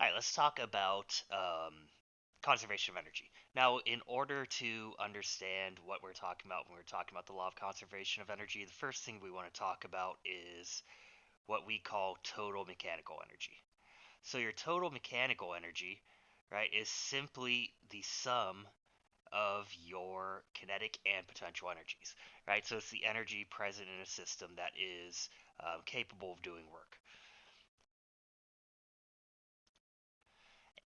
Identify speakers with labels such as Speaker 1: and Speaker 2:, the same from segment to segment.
Speaker 1: All right, let's talk about conservation of energy. Now, in order to understand what we're talking about when we're talking about the law of conservation of energy, the first thing we want to talk about is what we call total mechanical energy. So, your total mechanical energy, right, is simply the sum of your kinetic and potential energies, right? So, it's the energy present in a system that is capable of doing work.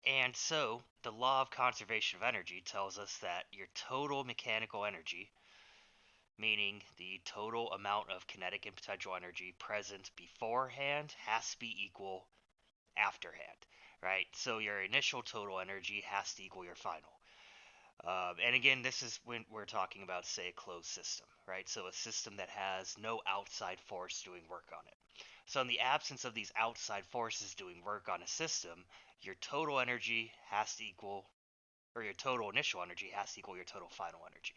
Speaker 1: And so, the law of conservation of energy tells us that your total mechanical energy, meaning the total amount of kinetic and potential energy present beforehand, has to be equal afterhand, right? So, your initial total energy has to equal your final. And again, this is when we're talking about, say, a closed system, right? So, a system that has no outside force doing work on it. So, in the absence of these outside forces doing work on a system, your total energy has to equal, or your total initial energy has to equal your total final energy.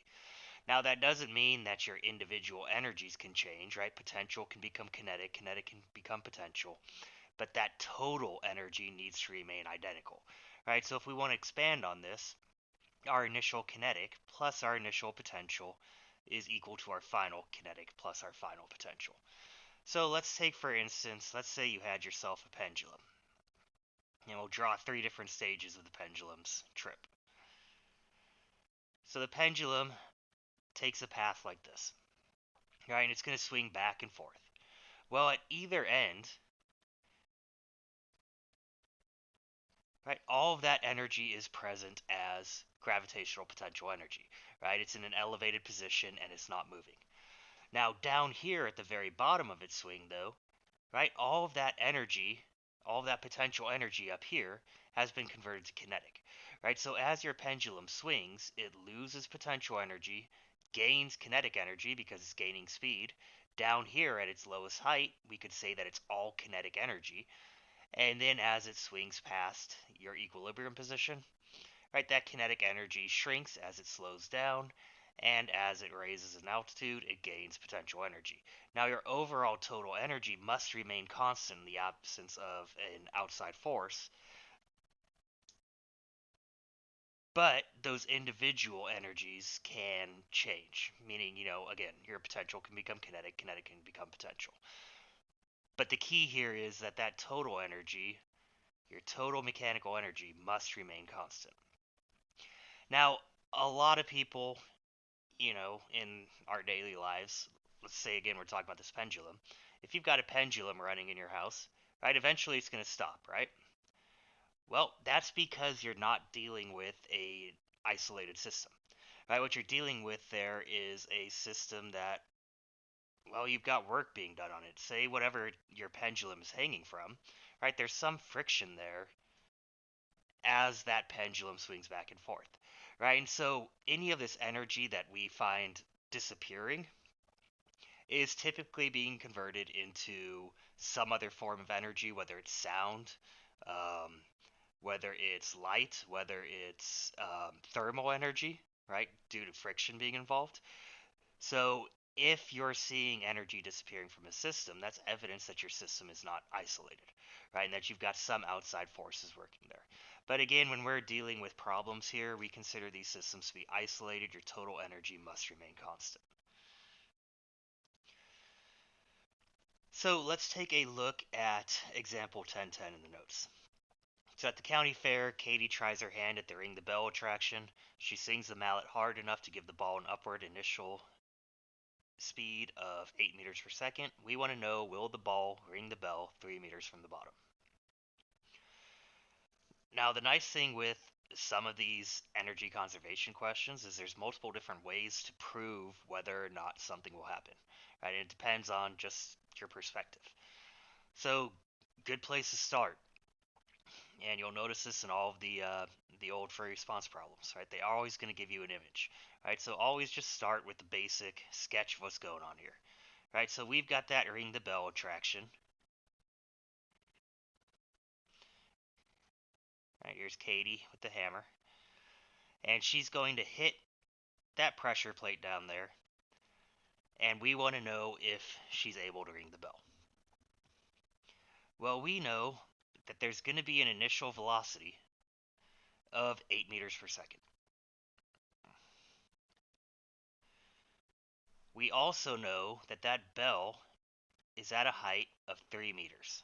Speaker 1: Now, that doesn't mean that your individual energies can change, right? Potential can become kinetic, kinetic can become potential, but that total energy needs to remain identical, right? So, if we want to expand on this, our initial kinetic plus our initial potential is equal to our final kinetic plus our final potential. So let's take, for instance, let's say you had yourself a pendulum. And we'll draw three different stages of the pendulum's trip. So the pendulum takes a path like this, right? And it's going to swing back and forth. Well, at either end, right, all of that energy is present as gravitational potential energy, right? It's in an elevated position and it's not moving. Now, down here at the very bottom of its swing, though, right, all of that energy, all of that potential energy up here has been converted to kinetic, right? So as your pendulum swings, it loses potential energy, gains kinetic energy because it's gaining speed. Down here at its lowest height, we could say that it's all kinetic energy. And then as it swings past your equilibrium position, right, that kinetic energy shrinks as it slows down, and as it raises in altitude, it gains potential energy. Now, your overall total energy must remain constant in the absence of an outside force, but those individual energies can change, meaning, again, your potential can become kinetic, kinetic can become potential. But the key here is that that total energy, your total mechanical energy, must remain constant. Now, a lot of people, in our daily lives, let's say again, we're talking about this pendulum. If you've got a pendulum running in your house, right, eventually it's going to stop, right? Well, that's because you're not dealing with a isolated system, right? What you're dealing with there is a system that, well, you've got work being done on it. Say whatever your pendulum is hanging from, right? There's some friction there as that pendulum swings back and forth, right? And so any of this energy that we find disappearing is typically being converted into some other form of energy, whether it's sound, um, whether it's light, whether it's thermal energy, right, due to friction being involved. So if you're seeing energy disappearing from a system, that's evidence that your system is not isolated, right, and that you've got some outside forces working there. But again, when we're dealing with problems here, we consider these systems to be isolated. Your total energy must remain constant. So let's take a look at example 1010 in the notes. So at the county fair, Katie tries her hand at the ring the bell attraction. She swings the mallet hard enough to give the ball an upward initial speed of 8 meters per second. We want to know, will the ball ring the bell 3 meters from the bottom? Now, the nice thing with some of these energy conservation questions is there's multiple different ways to prove whether or not something will happen, right? And it depends on just your perspective. So, good place to start, and you'll notice this in all of the old Fourier response problems, right? They're always going to give you an image, right? So always just start with the basic sketch of what's going on here, right? So we've got that ring the bell attraction, right? Here's Katie with the hammer, and she's going to hit that pressure plate down there, and we want to know if she's able to ring the bell. Well, we know that there's going to be an initial velocity of 8 meters per second. We also know that that bell is at a height of 3 meters.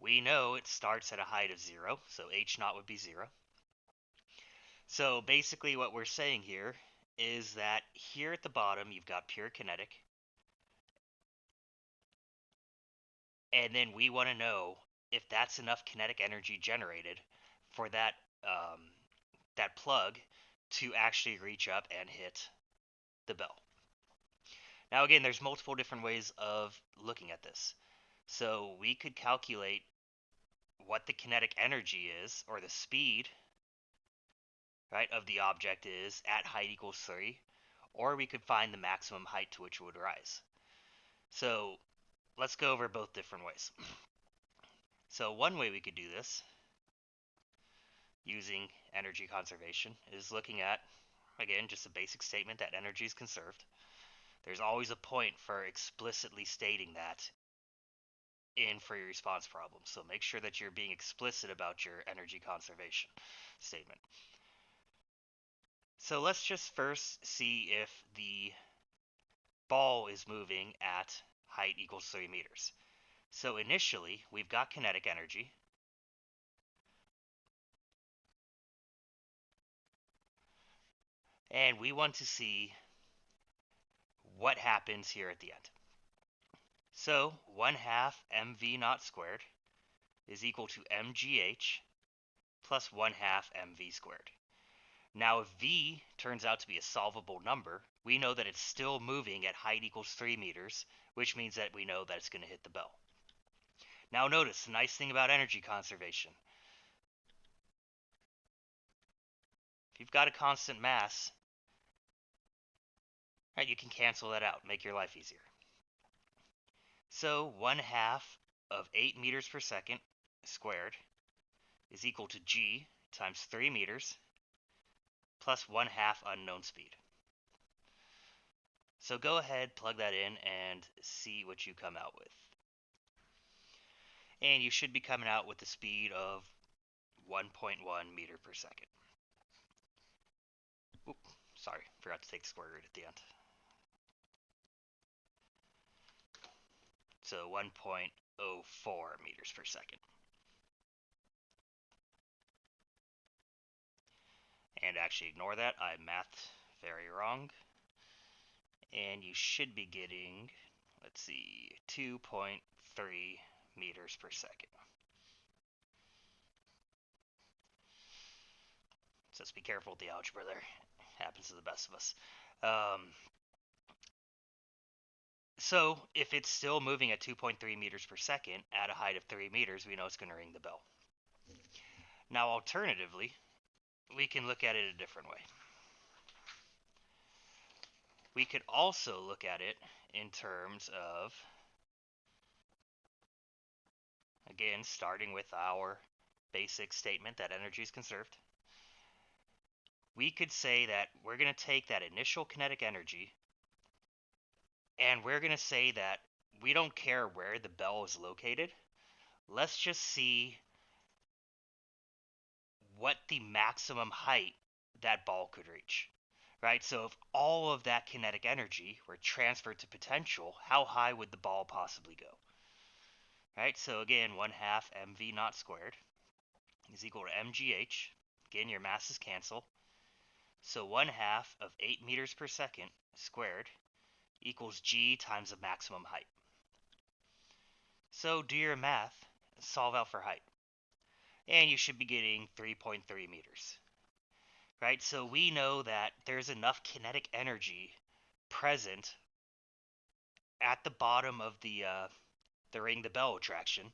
Speaker 1: We know it starts at a height of 0, so h naught would be 0. So basically what we're saying here is that here at the bottom you've got pure kinetic, and then we want to know if that's enough kinetic energy generated for that that plug to actually reach up and hit the bell. Now again, there's multiple different ways of looking at this. So we could calculate what the kinetic energy is, or the speed, right, of the object is at height equals 3, or we could find the maximum height to which it would rise. So let's go over both different ways. So one way we could do this using energy conservation is looking at, again, just a basic statement that energy is conserved. There's always a point for explicitly stating that in Fourier response problems. So make sure that you're being explicit about your energy conservation statement. So let's just first see if the ball is moving at height equals 3 meters. So initially, we've got kinetic energy. And we want to see what happens here at the end. So 1/2 mv naught squared is equal to mgh plus 1/2 mv squared. Now if v turns out to be a solvable number, we know that it's still moving at height equals 3 meters, which means that we know that it's going to hit the bell. Now notice, the nice thing about energy conservation. If you've got a constant mass, right, you can cancel that out, make your life easier. So 1/2 of 8 meters per second squared is equal to g times 3 meters plus 1/2 unknown speed. So go ahead, plug that in, and see what you come out with. And you should be coming out with the speed of 1.1 meter per second. Oop, sorry, forgot to take the square root at the end. So 1.04 meters per second. And actually ignore that, I mathed very wrong. And you should be getting, let's see, 2.3 meters per second. So let's be careful with the algebra there. Happens to the best of us. So if it's still moving at 2.3 meters per second at a height of 3 meters, we know it's going to ring the bell. Now alternatively, we can look at it a different way. We could also look at it in terms of, again, starting with our basic statement that energy is conserved. We could say that we're going to take that initial kinetic energy and we're going to say that we don't care where the bell is located. Let's just see what the maximum height that ball could reach, right? So if all of that kinetic energy were transferred to potential, how high would the ball possibly go? Right, so again, 1/2 mv naught squared is equal to mgh. Again, your masses cancel. So 1/2 of 8 meters per second squared equals g times the maximum height. So do your math, solve out for height. And you should be getting 3.3 meters. Right, so we know that there's enough kinetic energy present at the bottom of the ring the bell attraction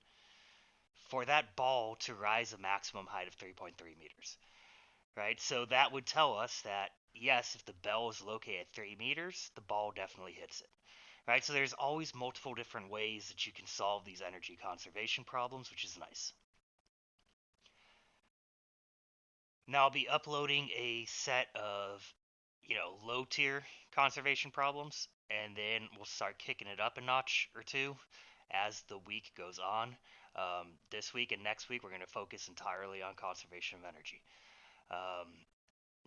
Speaker 1: for that ball to rise a maximum height of 3.3 meters. Right, so that would tell us that yes, if the bell is located at 3 meters, the ball definitely hits it. Right, so there's always multiple different ways that you can solve these energy conservation problems, which is nice. Now I'll be uploading a set of, low tier conservation problems, and then we'll start kicking it up a notch or two as the week goes on. This week and next week, we're going to focus entirely on conservation of energy. Um,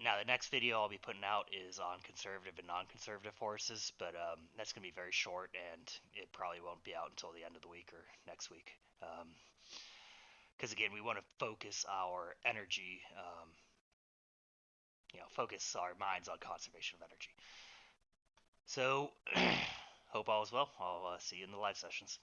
Speaker 1: Now, the next video I'll be putting out is on conservative and non-conservative forces, but that's going to be very short, and it probably won't be out until the end of the week or next week. Because again, we want to focus our energy, focus our minds on conservation of energy. So, hope all is well. I'll see you in the live sessions.